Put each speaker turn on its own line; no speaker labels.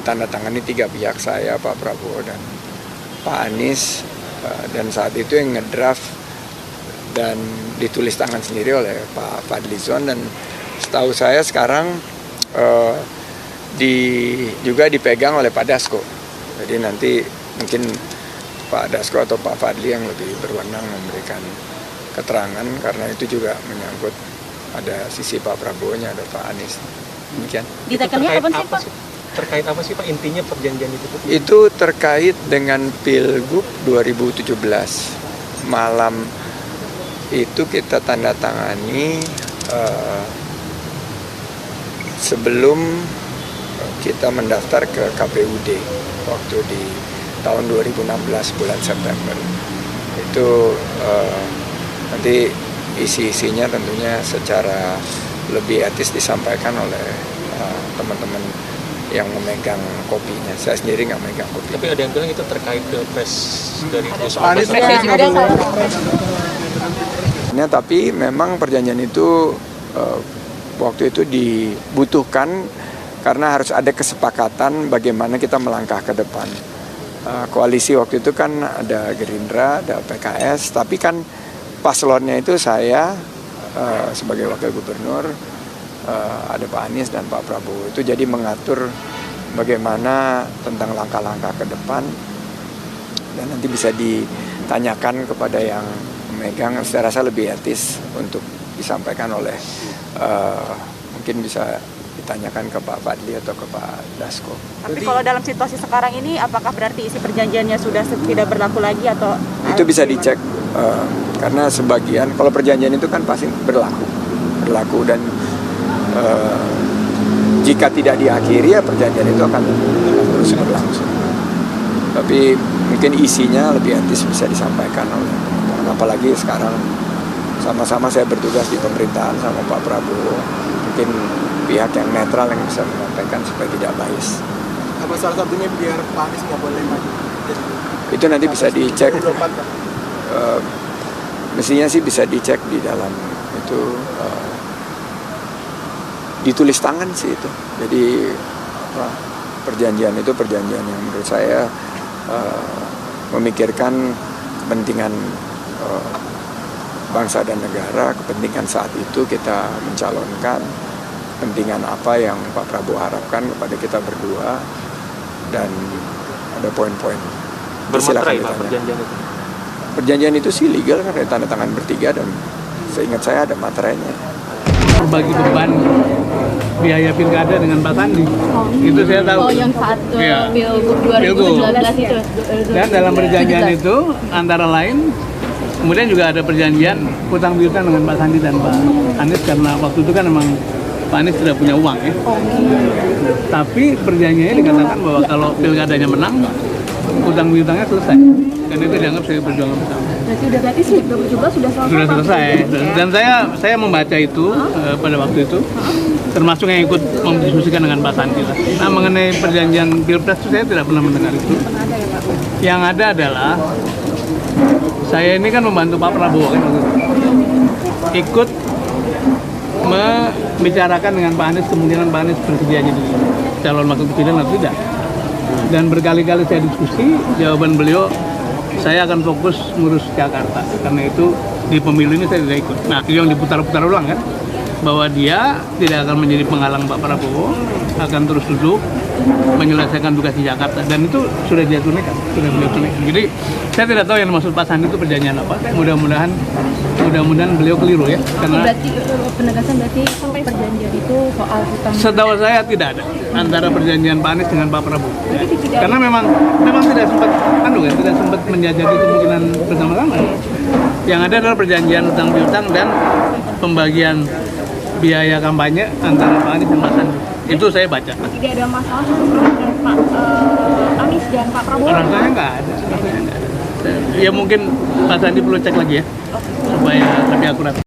ditandatangani 3 pihak, saya, Pak Prabowo, dan Pak Anies, dan saat itu yang ngedraft dan ditulis tangan sendiri oleh Pak Fadlizon, dan setahu saya sekarang juga dipegang oleh Pak Dasko. Jadi nanti mungkin Pak Dasko atau Pak Fadli yang lebih berwenang memberikan keterangan, karena itu juga menyangkut ada sisi Pak Prabowo-nya, ada Pak Anies. Demikian.
Ditekannya apa sih, Pak?
Terkait apa sih, Pak, intinya perjanjian itu?
Itu terkait dengan Pilgub 2017. Malam itu kita tanda tangani sebelum kita mendaftar ke KPUD waktu di tahun 2016 bulan September. Itu nanti isi-isinya tentunya secara lebih etis disampaikan oleh teman-teman yang memegang kopinya. Saya sendiri nggak memegang kopi.
Tapi ada yang bilang itu terkait Pilpres dari
Tapi memang perjanjian itu waktu itu dibutuhkan karena harus ada kesepakatan bagaimana kita melangkah ke depan. Koalisi waktu itu kan ada Gerindra, ada PKS, tapi kan paslonnya itu saya sebagai wakil gubernur, ada Pak Anies dan Pak Prabowo. Itu jadi mengatur bagaimana tentang langkah-langkah ke depan, dan nanti bisa ditanyakan kepada yang memegang. Saya rasa lebih etis untuk disampaikan oleh mungkin bisa ditanyakan ke Pak Fadli atau ke Pak Dasko.
Tapi kalau dalam situasi sekarang ini, apakah berarti isi perjanjiannya sudah tidak berlaku lagi atau?
Itu bisa dicek, karena sebagian, kalau perjanjian itu kan pasti berlaku dan jika tidak diakhiri ya perjanjian itu akan terus berlangsung. Tapi mungkin isinya lebih etis bisa disampaikan oleh teman-teman. Apalagi sekarang sama-sama saya bertugas di pemerintahan sama Pak Prabowo, mungkin pihak yang netral yang bisa menyampaikan supaya tidak bias.
Apa salah satunya biar Pak Anies nggak boleh maju?
Itu nanti bisa dicek. Mestinya sih bisa dicek di dalam itu, ditulis tangan sih itu. Jadi perjanjian itu perjanjian yang menurut saya memikirkan kepentingan bangsa dan negara, kepentingan saat itu kita mencalonkan, kepentingan apa yang Pak Prabowo harapkan kepada kita berdua, dan ada poin-poin.
Bermaterai Pak perjanjian itu?
Perjanjian itu sih legal kan, ada tanda tangan bertiga, dan seingat saya ada materainya.
Berbagi beban biaya pilkada dengan Pak Sandi. Itu saya tahu.
Oh, yang saat Pilgub 2017 itu.
Dan dalam perjanjian itu antara lain, kemudian juga ada perjanjian hutang piutang dengan Pak Sandi dan Pak Anies, karena waktu itu kan memang Pak Anies tidak punya uang ya. Tapi perjanjiannya dikatakan bahwa kalau pilkadanya menang, hutang piutangnya selesai. Dan itu dianggap sebagai perjuangan bersama.
Berarti sih 2017 sudah
selesai. Dan saya membaca itu pada waktu itu, termasuk yang ikut mendiskusikan dengan Pak Sandi. Nah, mengenai perjanjian Pilpres itu saya tidak pernah mendengar itu. Yang ada adalah saya ini kan membantu Pak Prabowo kan, ikut membicarakan dengan Pak Anies kemungkinan Pak Anies bersedia jadi calon wakil presiden atau tidak. Dan berkali-kali saya diskusi, jawaban beliau, saya akan fokus ngurus Jakarta, karena itu di pemilu ini saya tidak ikut. Nah, yang diputar-putar ulang kan, bahwa dia tidak akan menjadi penghalang Pak Prabowo, akan terus duduk menyelesaikan tugas di Jakarta, dan itu sudah dia tunaikan, Jadi saya tidak tahu yang maksud Pak Sandi itu perjanjian apa. Mudah-mudahan beliau keliru ya. Karena
berarti penegasan berarti perjanjian itu soal hutang.
Setahu saya tidak ada antara perjanjian Pak Anies dengan Pak Prabowo. Karena memang tidak sempat menjajaki kemungkinan bersama-sama. Yang ada adalah perjanjian hutang piutang dan pembagian biaya kampanye antara Pak Anies dan Pak Sandi. Itu saya baca.
Tidak ada masalah dengan Pak Anies dan Pak Prabowo?
Rasanya nggak ada. Ya mungkin Pak Sandi perlu cek lagi ya, supaya lebih akurat.